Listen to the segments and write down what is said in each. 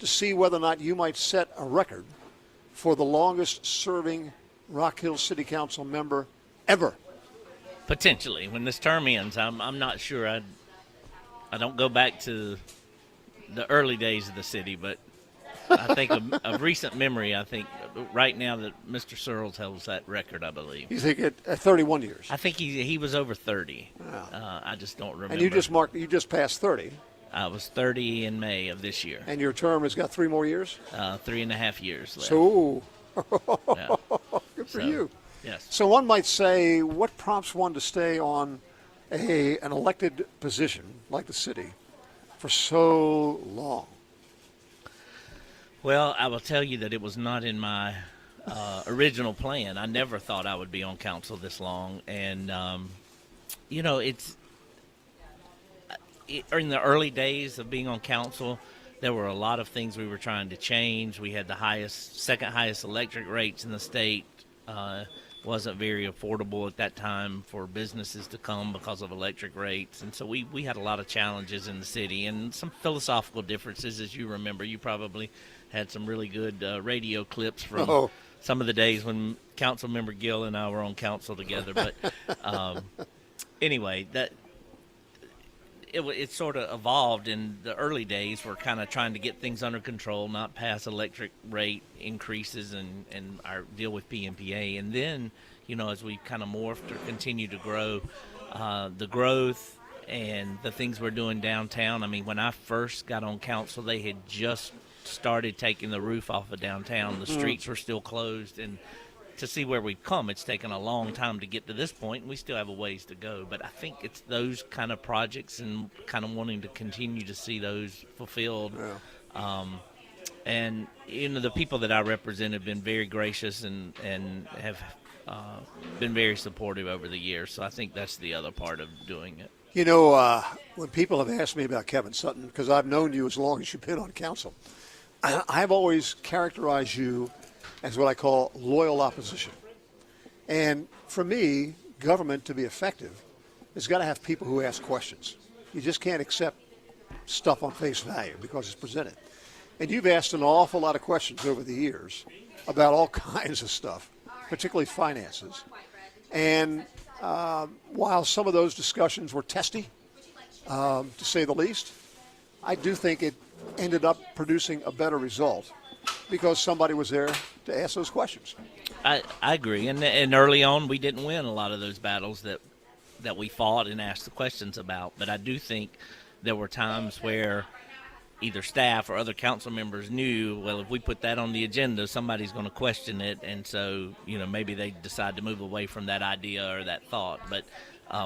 to see whether or not you might set a record for the longest serving Rock Hill City Council member ever. Potentially. When this term ends, I'm not sure. I don't go back to the early days of the city, but I think of recent memory, I think right now that Mr. Searles holds that record, I believe. You think at 31 years? I think he was over 30. Wow. I just don't remember. And you just passed 30. I was 30 in May of this year. And your term has got 3 more years? 3.5 years left. So, yeah. Good for you. Yes. So one might say, what prompts one to stay on an elected position like the city for so long? Well, I will tell you that it was not in my original plan. I never thought I would be on council this long. And, in the early days of being on council, there were a lot of things we were trying to change. We had the second highest electric rates in the state. Wasn't very affordable at that time for businesses to come because of electric rates. And so we had a lot of challenges in the city and some philosophical differences, as you remember. You probably had some really good radio clips from some of the days when Council Member Gill and I were on council together. But anyway, it sort of evolved in the early days. We're kind of trying to get things under control, not pass electric rate increases and our deal with PMPA. And then, as we kind of morphed or continued to grow, the growth and the things we're doing downtown. I mean, when I first got on council, they had just started taking the roof off of downtown. The streets were still closed, and to see where we've come, it's taken a long time to get to this point, and we still have a ways to go. But I think it's those kind of projects and kind of wanting to continue to see those fulfilled. Yeah. And, the people that I represent have been very gracious and have been very supportive over the years. So I think that's the other part of doing it. When people have asked me about Kevin Sutton, because I've known you as long as you've been on council, I've always characterized you as what I call loyal opposition. And for me, government to be effective has got to have people who ask questions. You just can't accept stuff on face value because it's presented. And you've asked an awful lot of questions over the years about all kinds of stuff, particularly finances. And while some of those discussions were testy, to say the least, I do think it ended up producing a better result because somebody was there to ask those questions. I agree. And early on, we didn't win a lot of those battles that we fought and asked the questions about. But I do think there were times where either staff or other council members knew, well, if we put that on the agenda, somebody's going to question it. And so, maybe they decide to move away from that idea or that thought. But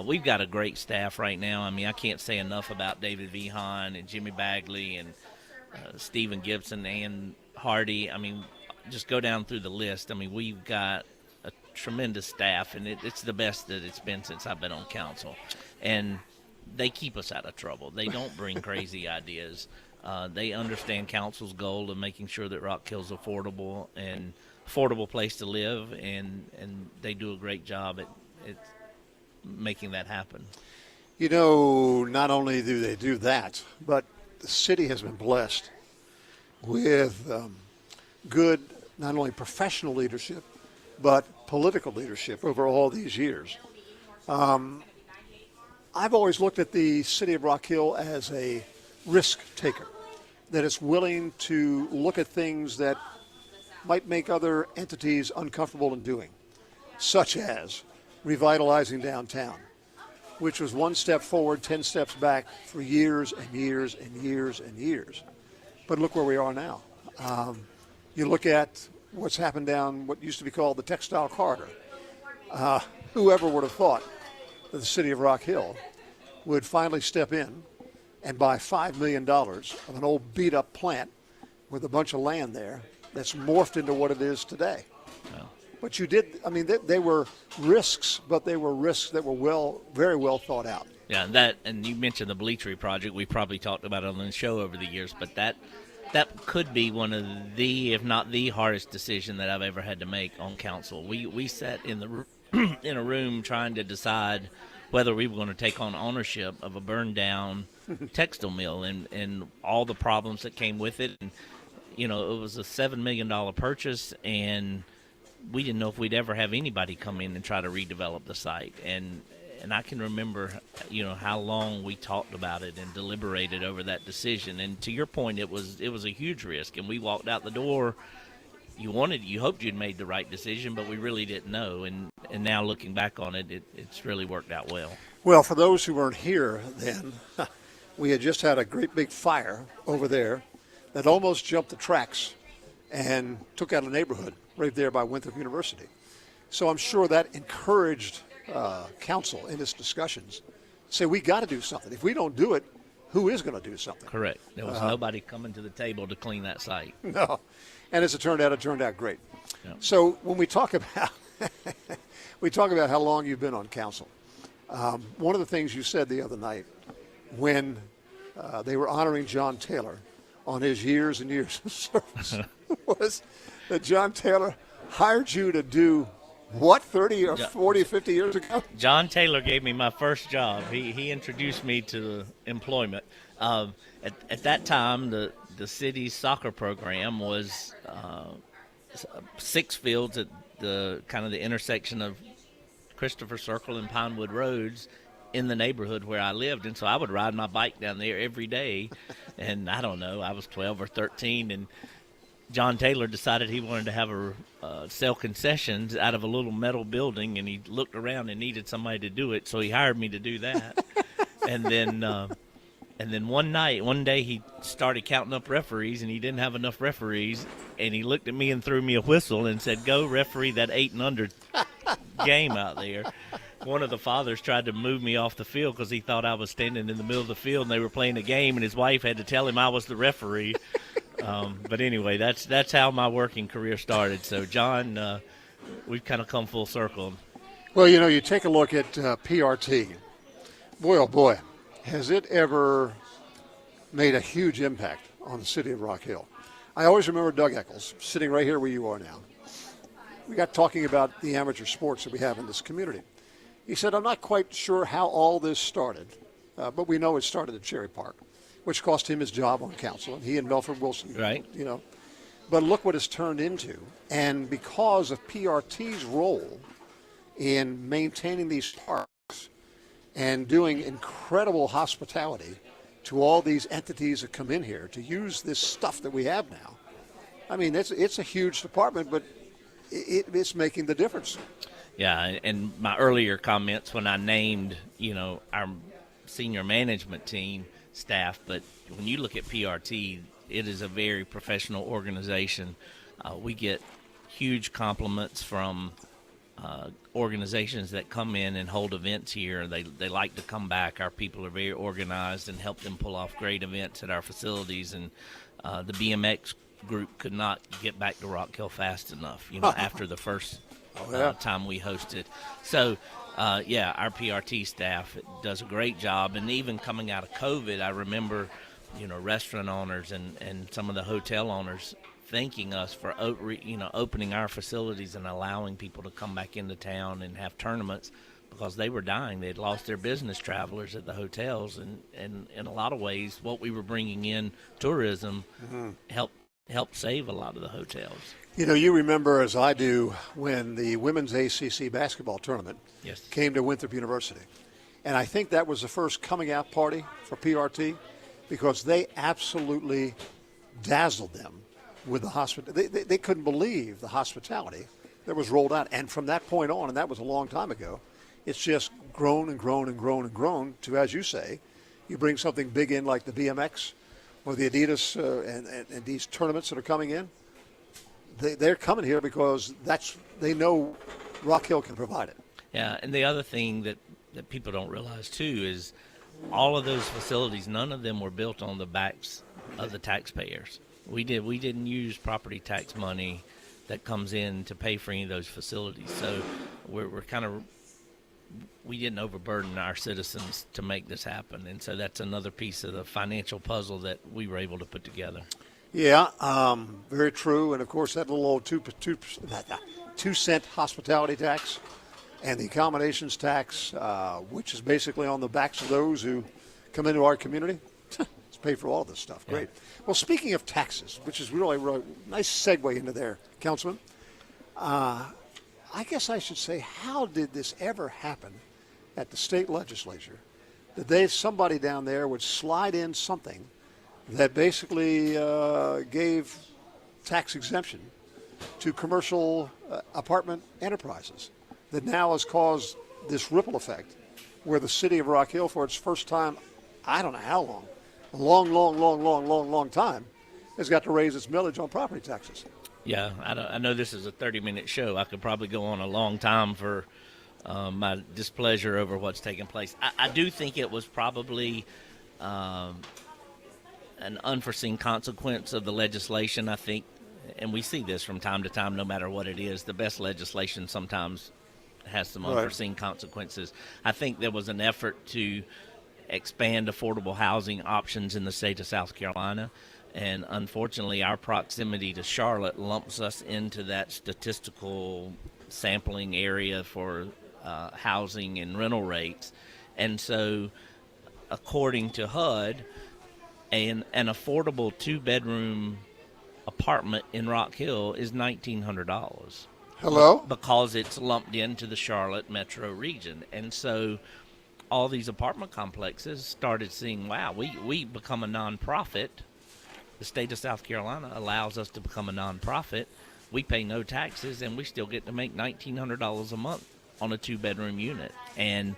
we've got a great staff right now. I mean, I can't say enough about David Vihan and Jimmy Bagley and Stephen Gibson and Hardy. I mean, just go down through the list. I mean, we've got a tremendous staff, and it's the best that it's been since I've been on council. And they keep us out of trouble. They don't bring crazy ideas. They understand council's goal of making sure that Rock Hill's affordable place to live, and they do a great job at making that happen. Not only do they do that, but the city has been blessed with good, not only professional leadership, but political leadership over all these years. I've always looked at the city of Rock Hill as a risk taker, that it's willing to look at things that might make other entities uncomfortable in doing, such as revitalizing downtown, which was one step forward, 10 steps back for years and years and years and years. But look where we are now. You look at what's happened down what used to be called the Textile Corridor. Whoever would have thought that the city of Rock Hill would finally step in and buy $5 million of an old beat-up plant with a bunch of land there that's morphed into what it is today. Wow. But you did, I mean, they were risks, but they were risks that were very well thought out. Yeah, and you mentioned the Bleachery project. We probably talked about it on the show over the years, but that could be one of the, if not the hardest decision that I've ever had to make on council. We sat in in a room trying to decide whether we were going to take on ownership of a burned down textile mill and all the problems that came with it. And it was a $7 million purchase, and we didn't know if we'd ever have anybody come in and try to redevelop the site. And I can remember, how long we talked about it and deliberated over that decision. And to your point, it was a huge risk. And we walked out the door. You hoped you'd made the right decision, but we really didn't know. And now looking back on it, it's really worked out well. Well, for those who weren't here then, we had just had a great big fire over there that almost jumped the tracks and took out a neighborhood right there by Winthrop University. So I'm sure that encouraged council in its discussions to say, we got to do something. If we don't do it, who is going to do something? Correct. There was nobody coming to the table to clean that site. No. And as it turned out great. Yeah. So when we talk about how long you've been on council, one of the things you said the other night when they were honoring John Taylor on his years and years of service was that John Taylor hired you to do what, 30 or 40, 50 years ago? John Taylor gave me my first job. He introduced me to employment. At that time, the city's soccer program was 6 fields at the intersection of Christopher Circle and Pinewood Roads in the neighborhood where I lived. And so I would ride my bike down there every day. And I don't know, I was 12 or 13, and John Taylor decided he wanted to have sell concessions out of a little metal building, and he looked around and needed somebody to do it, so he hired me to do that. and then one day he started counting up referees, and he didn't have enough referees, and he looked at me and threw me a whistle and said, "Go referee that 8 and under game out there." One of the fathers tried to move me off the field because he thought I was standing in the middle of the field and they were playing a game, and his wife had to tell him I was the referee. But anyway, that's how my working career started. So, John, we've kind of come full circle. Well, you take a look at PRT. Boy, oh boy, has it ever made a huge impact on the city of Rock Hill. I always remember Doug Eccles sitting right here where you are now. We got talking about the amateur sports that we have in this community. He said, "I'm not quite sure how all this started, but we know it started at Cherry Park, which cost him his job on council, and he and Melford Wilson, right? But look what it's turned into. And because of PRT's role in maintaining these parks and doing incredible hospitality to all these entities that come in here to use this stuff that we have now, I mean, it's a huge department, but it's making the difference." Yeah, and my earlier comments when I named, our senior management team staff, but when you look at PRT, it is a very professional organization. We get huge compliments from organizations that come in and hold events here. They like to come back. Our people are very organized and help them pull off great events at our facilities. And the BMX group could not get back to Rock Hill fast enough, after the first time we hosted. So, our PRT staff does a great job. And even coming out of COVID, I remember, restaurant owners and some of the hotel owners thanking us for, opening our facilities and allowing people to come back into town and have tournaments because they were dying. They'd lost their business travelers at the hotels. And in a lot of ways, what we were bringing in, tourism, helped save a lot of the hotels. You remember, as I do, when the women's ACC basketball tournament came to Winthrop University. And I think that was the first coming out party for PRT because they absolutely dazzled them with the hospitality. They couldn't believe the hospitality that was rolled out. And from that point on, and that was a long time ago, it's just grown and grown and grown and grown to, as you say, you bring something big in like the BMX or the Adidas and these tournaments that are coming in. They're coming here because they know Rock Hill can provide it. Yeah, and the other thing that people don't realize, too, is all of those facilities, none of them were built on the backs of the taxpayers. We didn't use property tax money that comes in to pay for any of those facilities. So we didn't overburden our citizens to make this happen. And so that's another piece of the financial puzzle that we were able to put together. Yeah, very true. And, of course, that little old 2-cent hospitality tax and the accommodations tax, which is basically on the backs of those who come into our community, it's pay for all this stuff. Great. Well, speaking of taxes, which is really a nice segue into there, Councilman, I guess I should say, how did this ever happen at the state legislature that somebody down there would slide in something that basically gave tax exemption to commercial apartment enterprises that now has caused this ripple effect where the city of Rock Hill, for its first time, I don't know how long, a long time, has got to raise its millage on property taxes. Yeah, I know this is a 30-minute show. I could probably go on a long time for my displeasure over what's taking place. I do think it was probably an unforeseen consequence of the legislation, I think, and we see this from time to time no matter what it is. The best legislation sometimes has some unforeseen consequences. I think there was an effort to expand affordable housing options in the state of South Carolina, and unfortunately our proximity to Charlotte lumps us into that statistical sampling area for housing and rental rates. And so according to HUD, an affordable two-bedroom apartment in Rock Hill is $1,900. Hello? Because it's lumped into the Charlotte metro region. And so all these apartment complexes started seeing, wow, we become a nonprofit. The state of South Carolina allows us to become a nonprofit. We pay no taxes, and we still get to make $1,900 a month on a two-bedroom unit. And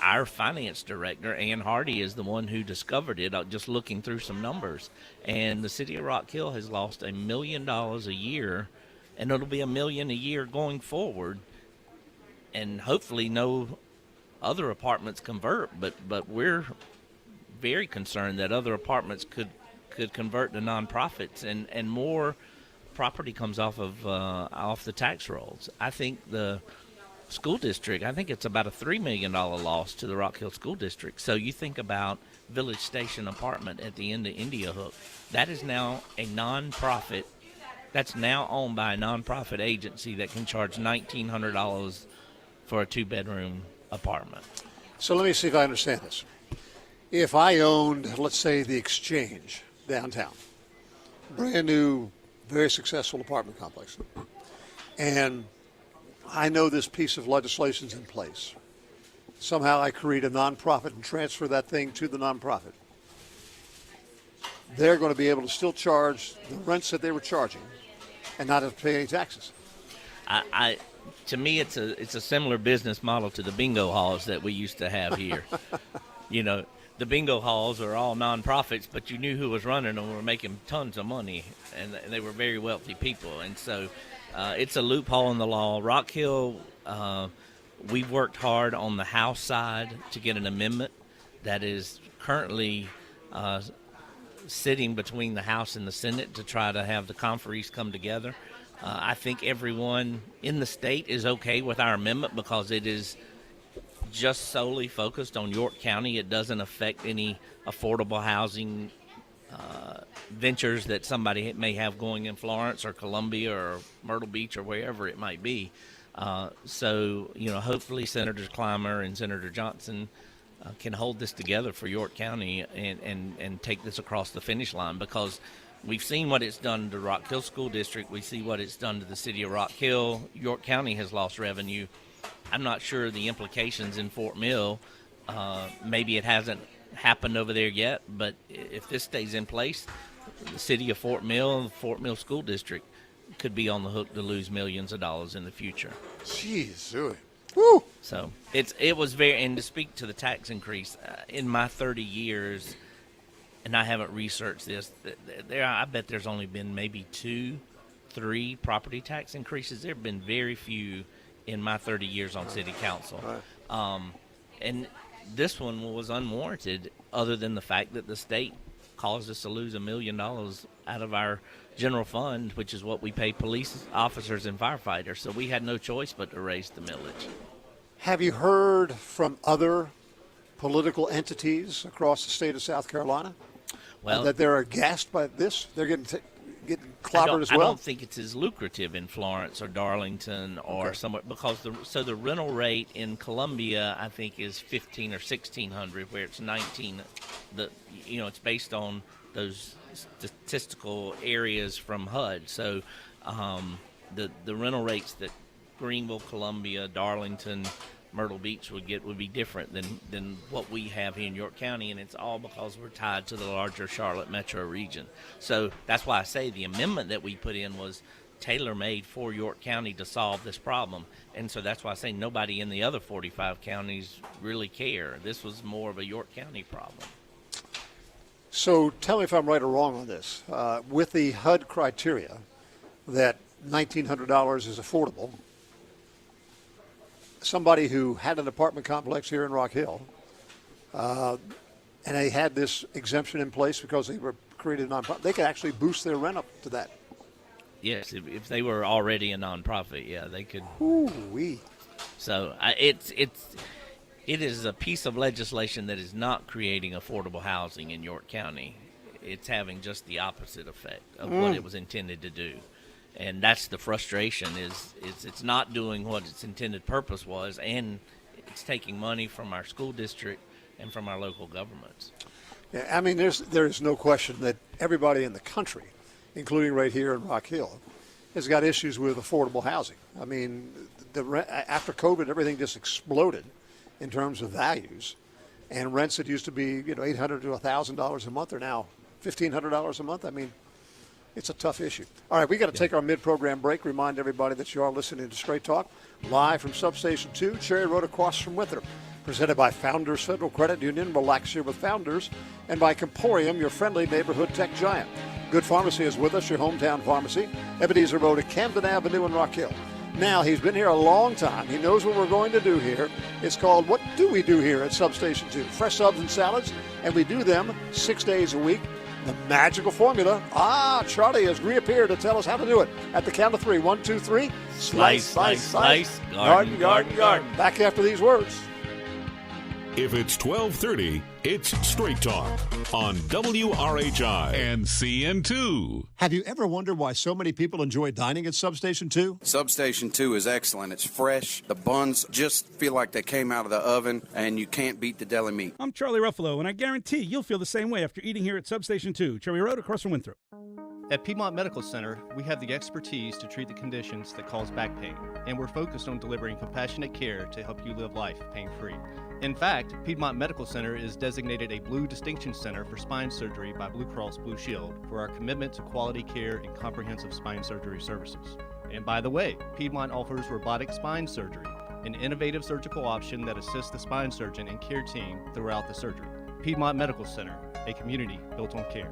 our finance director, Ann Hardy, is the one who discovered it, just looking through some numbers. And the city of Rock Hill has lost $1 million a year, and it'll be $1 million a year going forward. And hopefully no other apartments convert, but we're very concerned that other apartments could convert to nonprofits, and more property comes off the tax rolls. I think the school district, I think it's about a $3 million loss to the Rock Hill School District. So you think about Village Station apartment at the end of India Hook. That is now a nonprofit. That's now owned by a nonprofit agency that can charge $1,900 for a two-bedroom apartment. So let me see if I understand this. If I owned, let's say, the Exchange downtown, brand new, very successful apartment complex, and I know this piece of legislation's in place. Somehow I create a nonprofit and transfer that thing to the nonprofit. They're going to be able to still charge the rents that they were charging and not have to pay any taxes. To me, it's a similar business model to the bingo halls that we used to have here. You know, the bingo halls are all nonprofits, but you knew who was running them were making tons of money, and they were very wealthy people. And so it's a loophole in the law. Rock Hill, we've worked hard on the House side to get an amendment that is currently sitting between the House and the Senate to try to have the conferees come together. I think everyone in the state is okay with our amendment because it is just solely focused on York County. It doesn't affect any affordable housing ventures that somebody may have going in Florence or Columbia or Myrtle Beach or wherever it might be. So, hopefully Senator Clymer and Senator Johnson can hold this together for York County and take this across the finish line, because we've seen what it's done to Rock Hill School District. We see what it's done to the city of Rock Hill. York County has lost revenue. I'm not sure the implications in Fort Mill. Maybe it hasn't happened over there yet, but if this stays in place, the city of Fort Mill and the Fort Mill School District could be on the hook to lose millions of dollars in the future. Jeez, really? Woo! So it was very, and to speak to the tax increase, in my 30 years, and I haven't researched this, I bet there's only been maybe 2-3 property tax increases. There have been very few in my 30 years on city council. Right. And this one was unwarranted, other than the fact that the state caused us to lose $1 million out of our general fund, which is what we pay police officers and firefighters. So we had no choice but to raise the millage. Have you heard from other political entities across the state of South Carolina that they're aghast by this? They're getting clobbered as well? I don't think it's as lucrative in Florence or Darlington or somewhere, because the rental rate in Columbia, I think, is $1,500 or $1,600, where it's $1,900 it's based on those statistical areas from HUD. So the rental rates that Greenville, Columbia, Darlington, Myrtle Beach would get would be different than what we have here in York County, and it's all because we're tied to the larger Charlotte metro region. So that's why I say the amendment that we put in was tailor-made for York County to solve this problem. And so that's why I say nobody in the other 45 counties really care. This was more of a York County problem. So tell me if I'm right or wrong on this. With the HUD criteria that $1,900 is affordable, somebody who had an apartment complex here in Rock Hill, and they had this exemption in place because they were created a nonprofit, they could actually boost their rent up to that. Yes, if they were already a nonprofit, yeah, they could. Ooh-wee. So it is a piece of legislation that is not creating affordable housing in York County. It's having just the opposite effect of what it was intended to do. And that's the frustration is it's not doing what its intended purpose was, and it's taking money from our school district and from our local governments. Yeah, I mean, there's no question that everybody in the country, including right here in Rock Hill, has got issues with affordable housing. I mean, after COVID, everything just exploded in terms of values, and rents that used to be $800 to $1,000 a month are now $1,500 a month. I mean, it's a tough issue. All right, we got to take our mid-program break. Remind everybody that you are listening to Straight Talk live from Substation 2, Cherry Road across from Winthrop. Presented by Founders Federal Credit Union, relax here with Founders, and by Comporium, your friendly neighborhood tech giant. Good Pharmacy is with us, your hometown pharmacy, Ebenezer Road at Camden Avenue in Rock Hill. Now, he's been here a long time. He knows what we're going to do here. It's called What Do We Do Here at Substation 2? Fresh subs and salads, and we do them 6 days a week. The magical formula. Charlie has reappeared to tell us how to do it. At the count of 3, 1, 2, 3. Slice. Garden. Back after these words. If it's 12:30, it's Straight Talk on WRHI and CN2. Have you ever wondered why so many people enjoy dining at Substation 2? Substation 2 is excellent. It's fresh. The buns just feel like they came out of the oven, and you can't beat the deli meat. I'm Charlie Ruffalo, and I guarantee you'll feel the same way after eating here at Substation 2, Cherry Road across from Winthrop. At Piedmont Medical Center, we have the expertise to treat the conditions that cause back pain, and we're focused on delivering compassionate care to help you live life pain-free. In fact, Piedmont Medical Center is designated a Blue Distinction Center for Spine Surgery by Blue Cross Blue Shield for our commitment to quality care and comprehensive spine surgery services. And by the way, Piedmont offers robotic spine surgery, an innovative surgical option that assists the spine surgeon and care team throughout the surgery. Piedmont Medical Center, a community built on care.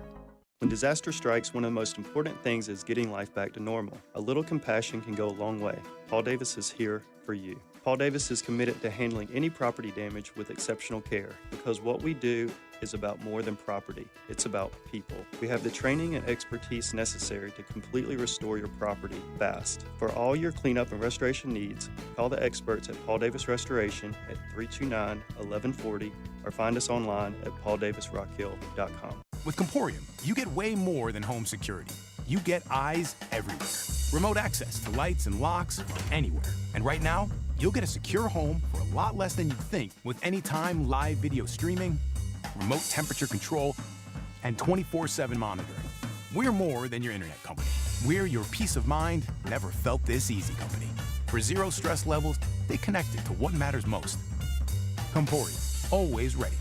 When disaster strikes, one of the most important things is getting life back to normal. A little compassion can go a long way. Paul Davis is here for you. Paul Davis is committed to handling any property damage with exceptional care because what we do is about more than property. It's about people. We have the training and expertise necessary to completely restore your property fast. For all your cleanup and restoration needs, call the experts at Paul Davis Restoration at 329-1140 or find us online at pauldavisrockhill.com. With Comporium, you get way more than home security. You get eyes everywhere. Remote access to lights and locks from anywhere. And right now, you'll get a secure home for a lot less than you'd think with anytime live video streaming, remote temperature control, and 24/7 monitoring. We're more than your internet company. We're your peace of mind, never felt this easy company. For zero stress levels, they connected to what matters most. Comporium, always ready.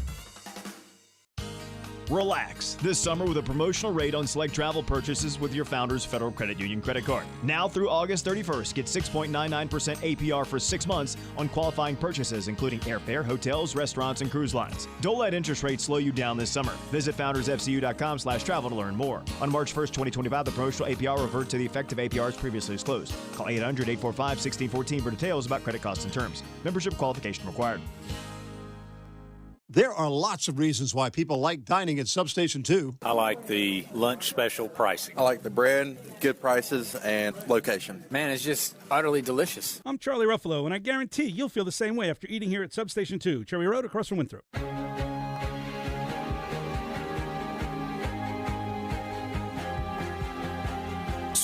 Relax this summer with a promotional rate on select travel purchases with your Founders Federal Credit Union credit card. Now through August 31st, get 6.99% APR for 6 months on qualifying purchases, including airfare, hotels, restaurants, and cruise lines. Don't let interest rates slow you down this summer. Visit foundersfcu.com/travel to learn more. On March 1st, 2025, the promotional APR will revert to the effective APRs previously disclosed. Call 800-845-1614 for details about credit costs and terms. Membership qualification required. There are lots of reasons why people like dining at Substation 2. I like the lunch special pricing. I like the bread, good prices, and location. Man, it's just utterly delicious. I'm Charlie Ruffalo, and I guarantee you'll feel the same way after eating here at Substation 2, Cherry Road across from Winthrop.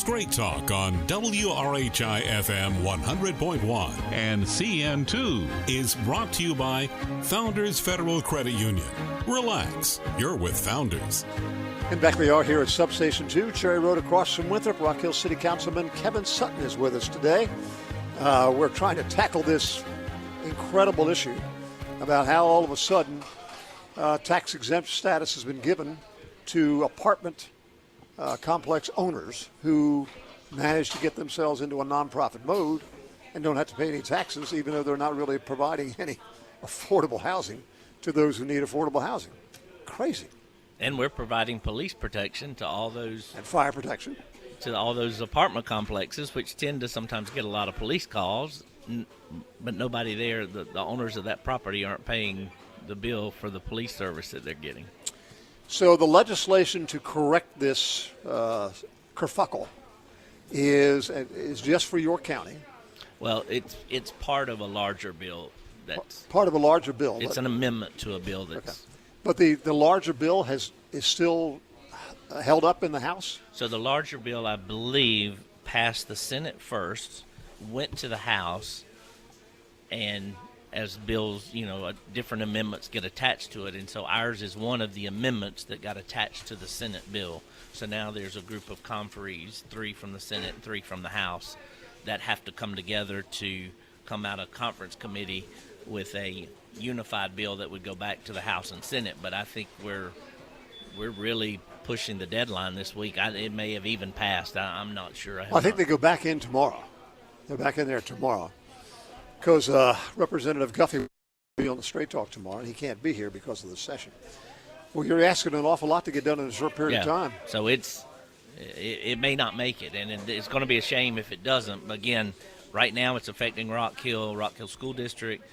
Straight Talk on WRHI FM 100.1 and CN2 is brought to you by Founders Federal Credit Union. Relax, you're with Founders. And back we are here at Substation 2, Cherry Road across from Winthrop. Rock Hill City Councilman Kevin Sutton is with us today. We're trying to tackle this incredible issue about how all of a sudden tax-exempt status has been given to apartment complex owners who manage to get themselves into a nonprofit mode and don't have to pay any taxes, even though they're not really providing any affordable housing to those who need affordable housing. Crazy. And we're providing police protection to all those. And fire protection. To all those apartment complexes, which tend to sometimes get a lot of police calls, but nobody there, the owners of that property aren't paying the bill for the police service that they're getting. So the legislation to correct this kerfuffle is just for your county. Well, it's part of a larger bill. That's part of a larger bill. It's an amendment to a bill that's. Okay. But the larger bill is still held up in the House? So the larger bill, I believe, passed the Senate first, went to the House, and as bills, different amendments get attached to it. And so ours is one of the amendments that got attached to the Senate bill. So now there's a group of conferees, 3 from the Senate and 3 from the House, that have to come together to come out of conference committee with a unified bill that would go back to the House and Senate. But I think we're really pushing the deadline this week. It may have even passed. I'm not sure. I think they go back in tomorrow. They're back in there tomorrow. Because Representative Guffey will be on the Straight Talk tomorrow, and he can't be here because of the session. Well, you're asking an awful lot to get done in a short period of time. So it may not make it, and it's going to be a shame if it doesn't. But again, right now it's affecting Rock Hill School District,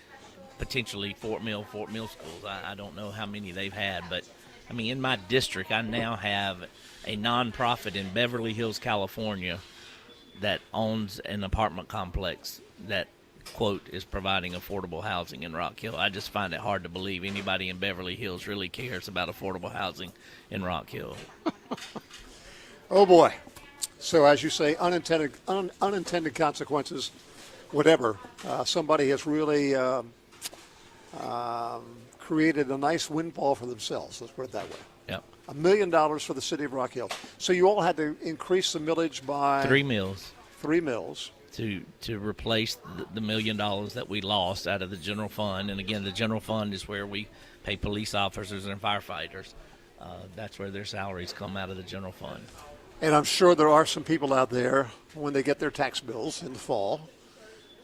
potentially Fort Mill schools. I don't know how many they've had, but I mean, in my district, I now have a nonprofit in Beverly Hills, California, that owns an apartment complex that, quote, is providing affordable housing in Rock Hill. I just find it hard to believe anybody in Beverly Hills really cares about affordable housing in Rock Hill. Oh, boy. So, as you say, unintended consequences, whatever. Somebody has really created a nice windfall for themselves. Let's put it that way. Yep. $1 million for the city of Rock Hill. So you all had to increase the millage by 3 mills. 3 mills. To replace the $1 million that we lost out of the general fund. And again, the general fund is where we pay police officers and firefighters. That's where their salaries come out of the general fund. And I'm sure there are some people out there, when they get their tax bills in the fall,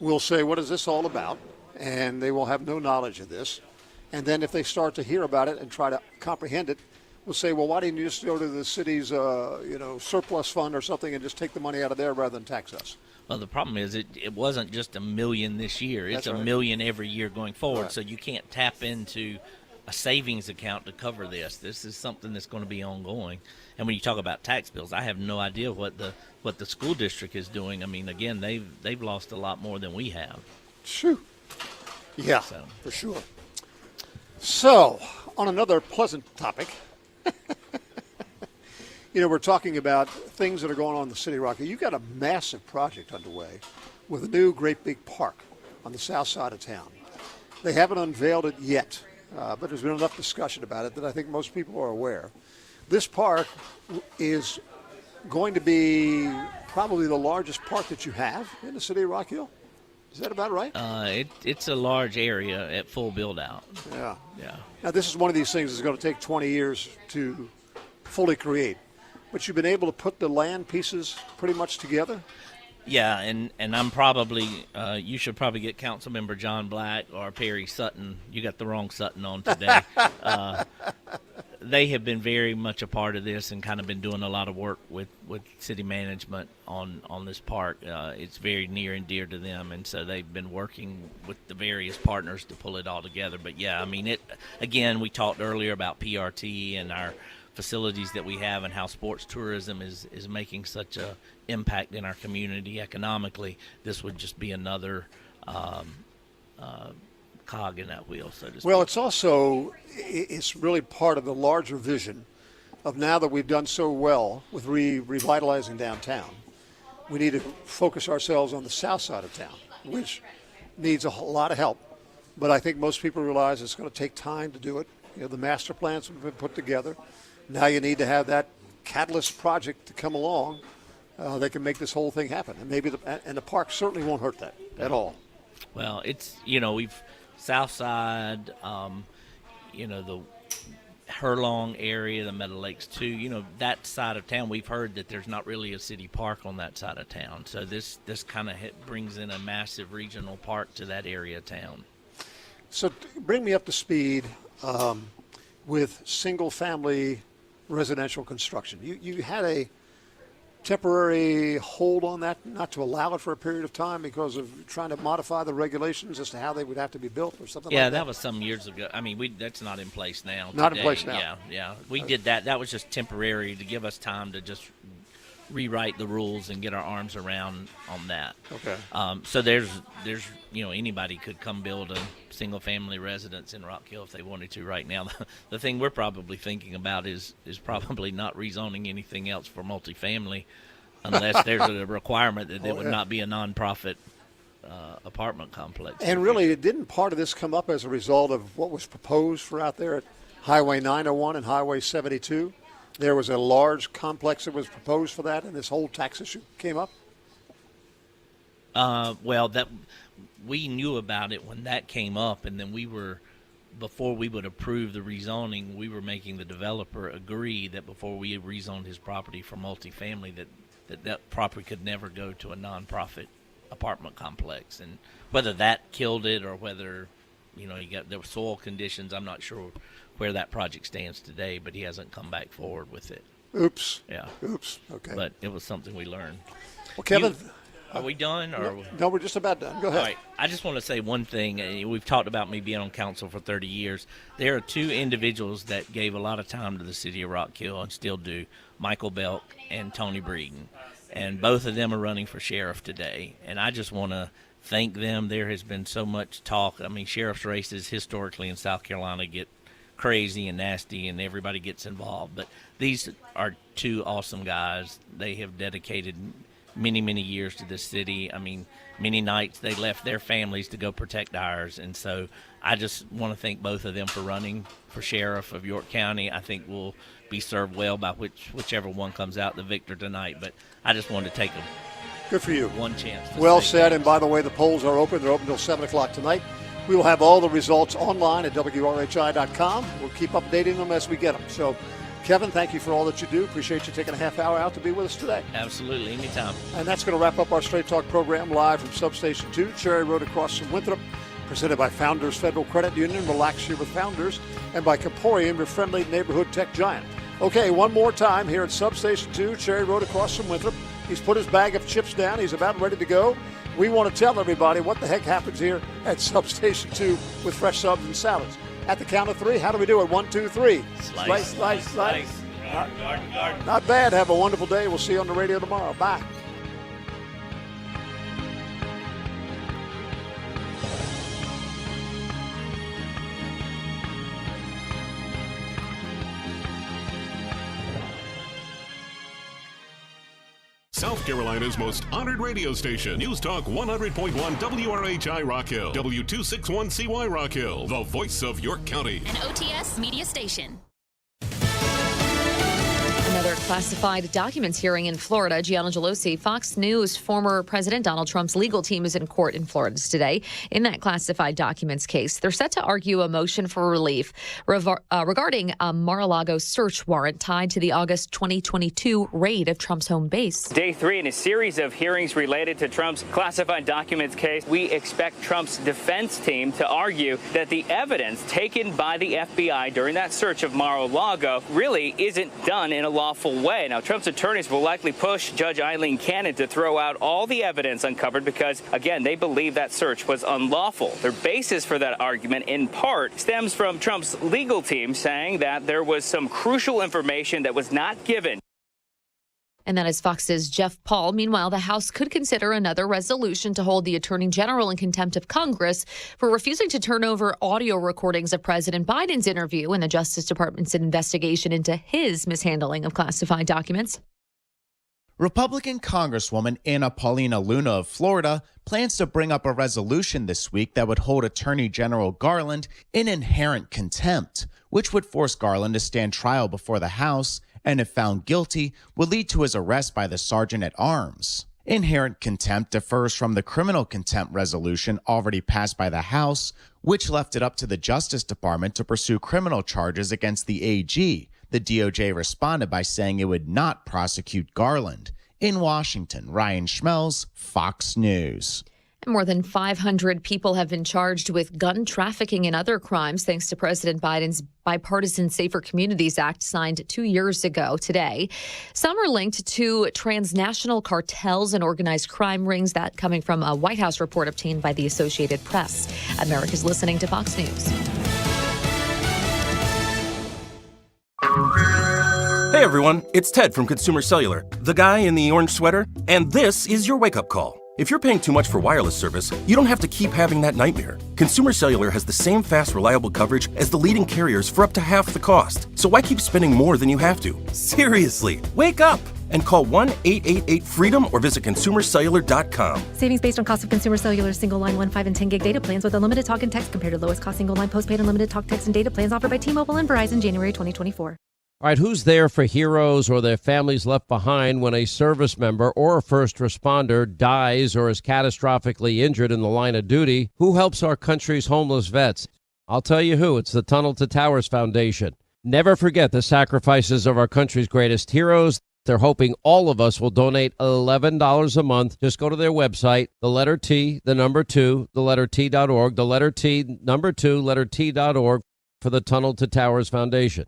will say, what is this all about? And they will have no knowledge of this. And then if they start to hear about it and try to comprehend it, will say, well, why didn't you just go to the city's surplus fund or something and just take the money out of there rather than tax us? Well, the problem is it wasn't just $1 million this year. It's $1 million every year going forward. Right. So you can't tap into a savings account to cover this. This is something that's going to be ongoing. And when you talk about tax bills, I have no idea what the school district is doing. I mean, again, they've lost a lot more than we have. Shoo. Yeah, for sure. So, on another pleasant topic, we're talking about things that are going on in the city of Rock Hill. You've got a massive project underway with a new great big park on the south side of town. They haven't unveiled it yet, but there's been enough discussion about it that I think most people are aware. This park is going to be probably the largest park that you have in the city of Rock Hill. Is that about right? It's a large area at full build-out. Yeah. Yeah. Now, this is one of these things that's going to take 20 years to fully create. But you've been able to put the land pieces pretty much together? Yeah, and I'm probably you should probably get Councilmember John Black or Perry Sutton. You got the wrong Sutton on today. They have been very much a part of this and kind of been doing a lot of work with city management on this park. It's very near and dear to them, and so they've been working with the various partners to pull it all together. But yeah, I mean, again, we talked earlier about PRT and our facilities that we have and how sports tourism is making such a impact in our community economically. This would just be another cog in that wheel, so to speak. Well, it's really part of the larger vision of, now that we've done so well with revitalizing downtown, we need to focus ourselves on the south side of town, which needs a whole lot of help. But I think most people realize it's going to take time to do it. The master plans have been put together. Now you need to have that catalyst project to come along that can make this whole thing happen. And maybe the park certainly won't hurt that at all. Well, it's, we've south side, the Herlong area, the Meadow Lakes too, that side of town, we've heard that there's not really a city park on that side of town. So this kind of brings in a massive regional park to that area of town. So bring me up to speed with single-family residential construction. You had a temporary hold on that, not to allow it for a period of time because of trying to modify the regulations as to how they would have to be built or something like that? Yeah, that was some years ago. I mean, that's not in place now. Not in place now. Yeah. We did that. That was just temporary to give us time to just rewrite the rules and get our arms around on that. Okay. So there's anybody could come build a single family residence in Rock Hill if they wanted to right now. The thing we're probably thinking about is probably not rezoning anything else for multifamily unless there's a requirement that it would not be a nonprofit apartment complex. And really, didn't part of this come up as a result of what was proposed for out there at Highway 901 and Highway 72? There was a large complex that was proposed for that, and this whole tax issue came up? That we knew about it when that came up, and then before we would approve the rezoning, we were making the developer agree that before we rezoned his property for multifamily, that property could never go to a nonprofit apartment complex. And whether that killed it or whether, there were soil conditions, I'm not sure where that project stands today, but he hasn't come back forward with it. Oops. Yeah. Oops. Okay. But it was something we learned. Well, Kevin. Are we done? No, we're just about done. Go ahead. All right. I just want to say one thing. We've talked about me being on council for 30 years. There are two individuals that gave a lot of time to the city of Rock Hill and still do, Michael Belk and Tony Breeden. And both of them are running for sheriff today. And I just want to thank them. There has been so much talk. I mean, sheriff's races historically in South Carolina get crazy and nasty and everybody gets involved. But these are two awesome guys. They have dedicated many, many years to this city. I mean, many nights they left their families to go protect ours. And so I just want to thank both of them for running for sheriff of York County. I think we'll be served well by whichever one comes out the victor tonight. But I just wanted to take them. Good for you. One chance. Well said. And by the way, the polls are open. They're open until 7 o'clock tonight. We will have all the results online at WRHI.com. We'll keep updating them as we get them. So, Kevin, thank you for all that you do. Appreciate you taking a half hour out to be with us today. Absolutely, anytime. And that's going to wrap up our Straight Talk program live from Substation 2, Cherry Road across from Winthrop, presented by Founders Federal Credit Union. Relax here with Founders, and by Comporium, your friendly neighborhood tech giant. Okay, one more time here at Substation 2, Cherry Road across from Winthrop. He's put his bag of chips down. He's about ready to go. We want to tell everybody what the heck happens here at Substation 2 with fresh subs and salads. At the count of three, how do we do it? 1, 2, 3. Slice. Not bad. Have a wonderful day. We'll see you on the radio tomorrow. Bye. South Carolina's most honored radio station, News Talk 100.1 WRHI Rock Hill, W261CY Rock Hill, the voice of York County. An OTS media station. Another classified documents hearing in Florida. Gianna Gelosi, Fox News, former President Donald Trump's legal team is in court in Florida today. In that classified documents case, they're set to argue a motion for relief regarding a Mar-a-Lago search warrant tied to the August 2022 raid of Trump's home base. Day 3 in a series of hearings related to Trump's classified documents case. We expect Trump's defense team to argue that the evidence taken by the FBI during that search of Mar-a-Lago really isn't done in a lawful way. Now, Trump's attorneys will likely push Judge Eileen Cannon to throw out all the evidence uncovered because, again, they believe that search was unlawful. Their basis for that argument, in part, stems from Trump's legal team saying that there was some crucial information that was not given. And that is Fox's Jeff Paul. Meanwhile, the House could consider another resolution to hold the Attorney General in contempt of Congress for refusing to turn over audio recordings of President Biden's interview in the Justice Department's investigation into his mishandling of classified documents. Republican Congresswoman Anna Paulina Luna of Florida plans to bring up a resolution this week that would hold Attorney General Garland in inherent contempt, which would force Garland to stand trial before the House, and if found guilty, would lead to his arrest by the Sergeant at Arms. Inherent contempt differs from the criminal contempt resolution already passed by the House, which left it up to the Justice Department to pursue criminal charges against the AG. The DOJ responded by saying it would not prosecute Garland. In Washington, Ryan Schmelz, Fox News. More than 500 people have been charged with gun trafficking and other crimes thanks to President Biden's bipartisan Safer Communities Act signed 2 years ago today. Some are linked to transnational cartels and organized crime rings. That coming from a White House report obtained by the Associated Press. America's listening to Fox News. Hey everyone, it's Ted from Consumer Cellular, the guy in the orange sweater, and this is your wake-up call. If you're paying too much for wireless service, you don't have to keep having that nightmare. Consumer Cellular has the same fast, reliable coverage as the leading carriers for up to half the cost. So why keep spending more than you have to? Seriously, wake up and call 1-888-FREEDOM or visit consumercellular.com. Savings based on cost of Consumer Cellular single line 1, 5, and 10 gig data plans with unlimited talk and text compared to lowest cost single line postpaid unlimited talk, text, and data plans offered by T-Mobile and Verizon January 2024. All right, who's there for heroes or their families left behind when a service member or a first responder dies or is catastrophically injured in the line of duty? Who helps our country's homeless vets? I'll tell you who. It's the Tunnel to Towers Foundation. Never forget the sacrifices of our country's greatest heroes. They're hoping all of us will donate $11 a month. Just go to their website, the letter T, the number 2, the letter T.org, the letter T, number 2, letter T.org for the Tunnel to Towers Foundation.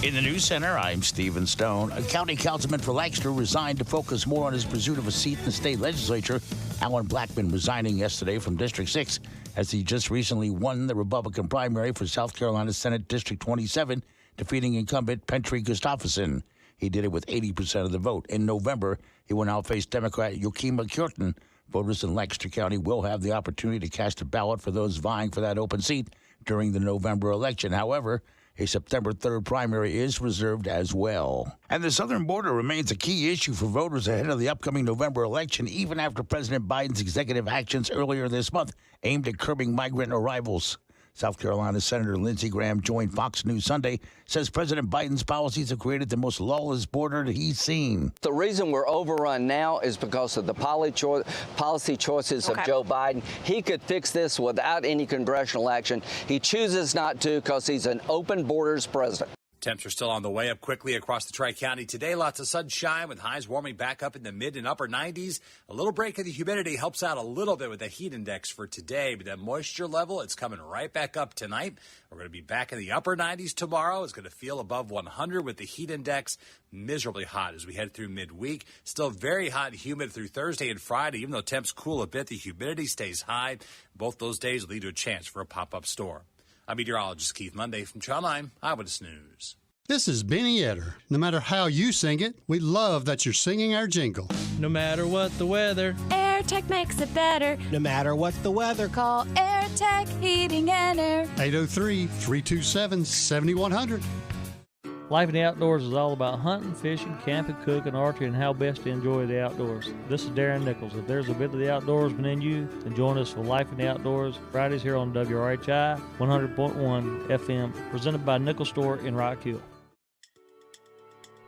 In the News Center, I'm Stephen Stone. A county councilman for Lancaster resigned to focus more on his pursuit of a seat in the state legislature. Alan Blackman resigning yesterday from District 6 as he just recently won the Republican primary for South Carolina Senate District 27, defeating incumbent Pentry Gustafson. He did it with 80% of the vote. In November, he will now face Democrat Yakima Curtin. Voters in Lancaster County will have the opportunity to cast a ballot for those vying for that open seat during the November election. However, a September 3rd primary is reserved as well. And the southern border remains a key issue for voters ahead of the upcoming November election, even after President Biden's executive actions earlier this month aimed at curbing migrant arrivals. South Carolina Senator Lindsey Graham joined Fox News Sunday, says President Biden's policies have created the most lawless border that he's seen. The reason we're overrun now is because of the policy choices of Joe Biden. He could fix this without any congressional action. He chooses not to because he's an open borders president. Temps are still on the way up quickly across the Tri-County today. Lots of sunshine with highs warming back up in the mid and upper 90s. A little break in the humidity helps out a little bit with the heat index for today. But that moisture level, it's coming right back up tonight. We're going to be back in the upper 90s tomorrow. It's going to feel above 100 with the heat index miserably hot as we head through midweek. Still very hot and humid through Thursday and Friday. Even though temps cool a bit, the humidity stays high. Both those days lead to a chance for a pop-up storm. I'm meteorologist Keith Monday from Channel 9 Eyewitness News. This is Benny Etter. No matter how you sing it, we love that you're singing our jingle. No matter what the weather, AirTech makes it better. No matter what the weather, call AirTech Heating and Air. 803-327-7100. Life in the outdoors is all about hunting, fishing, camping, cooking, archery, and how best to enjoy the outdoors. This is Darren Nichols. If there's a bit of the outdoors within you, then join us for Life in the Outdoors Fridays here on WRHI 100.1 FM, presented by Nichols Store in Rock Hill.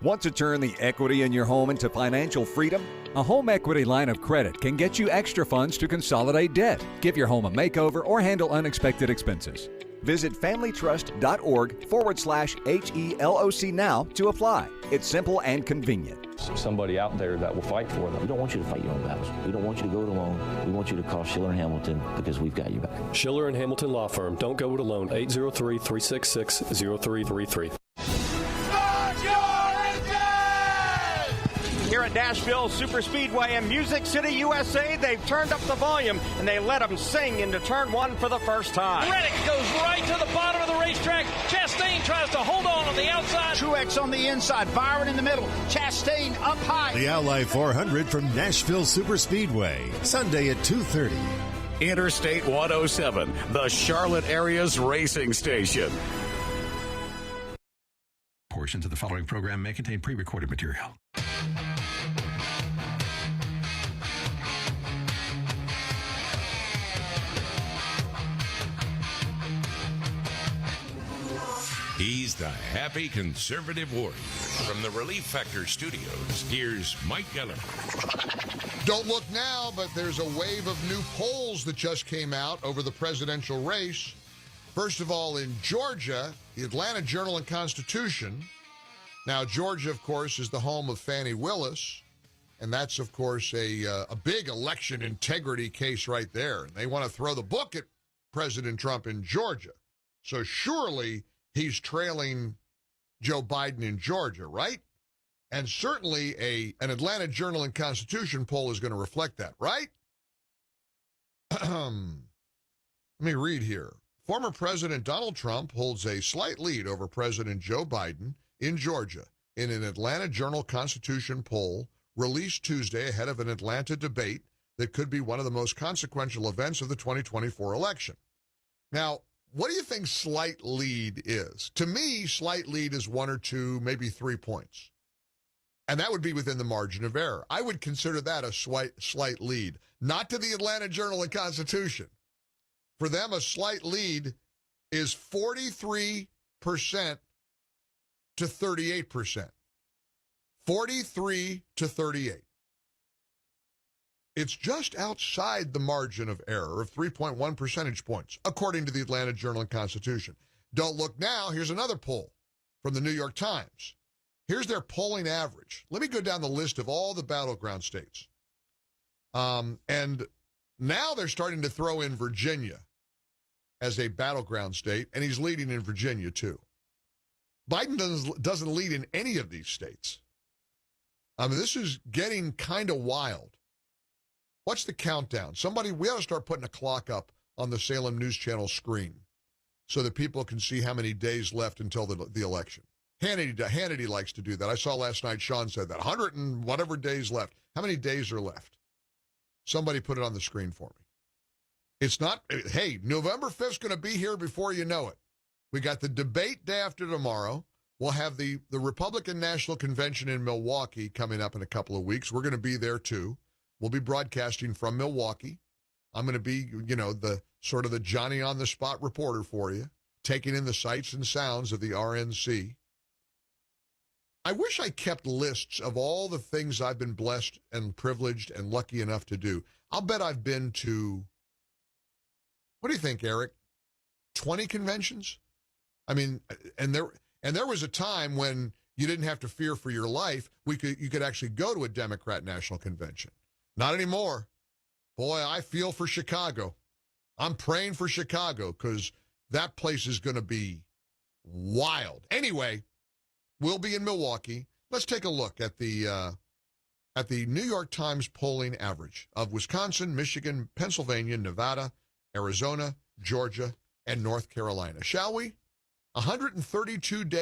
Want to turn the equity in your home into financial freedom? A home equity line of credit can get you extra funds to consolidate debt, give your home a makeover, or handle unexpected expenses. Visit familytrust.org/HELOC now to apply. It's simple and convenient. Somebody out there that will fight for them. We don't want you to fight your own battles. We don't want you to go it alone. We want you to call Schiller & Hamilton because we've got you back. Schiller & Hamilton Law Firm. Don't go it alone. 803-366-0333. Here at Nashville Superspeedway in Music City, USA, they've turned up the volume and they let them sing into turn one for the first time. Reddick goes right to the bottom of the racetrack. Chastain tries to hold on the outside. Truex on the inside, Byron in the middle, Chastain up high. The Ally 400 from Nashville Superspeedway, Sunday at 2:30. Interstate 107, the Charlotte area's racing station. Portions of the following program may contain pre-recorded material. He's the happy conservative warrior. From the Relief Factor Studios, here's Mike Geller. Don't look now, but there's a wave of new polls that just came out over the presidential race. First of all, in Georgia, the Atlanta Journal and Constitution. Now, Georgia, of course, is the home of Fani Willis, and that's, of course, a big election integrity case right there. And they want to throw the book at President Trump in Georgia. So surely he's trailing Joe Biden in Georgia, right? And certainly an Atlanta Journal and Constitution poll is going to reflect that, right? Let me read here. Former President Donald Trump holds a slight lead over President Joe Biden in Georgia in an Atlanta Journal-Constitution poll released Tuesday ahead of an Atlanta debate that could be one of the most consequential events of the 2024 election. Now, what do you think slight lead is? To me, slight lead is 1 or 2, maybe 3 points. And that would be within the margin of error. I would consider that a slight lead. Not to the Atlanta Journal and Constitution. For them, a slight lead is 43% to 38%. 43 to 38. It's just outside the margin of error of 3.1 percentage points, according to the Atlanta Journal and Constitution. Don't look now. Here's another poll from the New York Times. Here's their polling average. Let me go down the list of all the battleground states. And now they're starting to throw in Virginia as a battleground state, and he's leading in Virginia, too. Biden doesn't lead in any of these states. This is getting kind of wild. What's the countdown? We ought to start putting a clock up on the Salem News Channel screen so that people can see how many days left until the election. Hannity likes to do that. I saw last night Sean said that. 100 and whatever days left. How many days are left? Somebody put it on the screen for me. It's not, hey, November 5th is going to be here before you know it. We got the debate day after tomorrow. We'll have the Republican National Convention in Milwaukee coming up in a couple of weeks. We're going to be there, too. We'll be broadcasting from Milwaukee. I'm going to be, the sort of the Johnny-on-the-spot reporter for you, taking in the sights and sounds of the RNC. I wish I kept lists of all the things I've been blessed and privileged and lucky enough to do. I'll bet I've been to, what do you think, Eric? 20 conventions? I mean, and there was a time when you didn't have to fear for your life. You could actually go to a Democrat National Convention. Not anymore. Boy, I feel for Chicago. I'm praying for Chicago because that place is going to be wild. Anyway, we'll be in Milwaukee. Let's take a look at the New York Times polling average of Wisconsin, Michigan, Pennsylvania, Nevada, Arizona, Georgia, and North Carolina. Shall we? 132 days.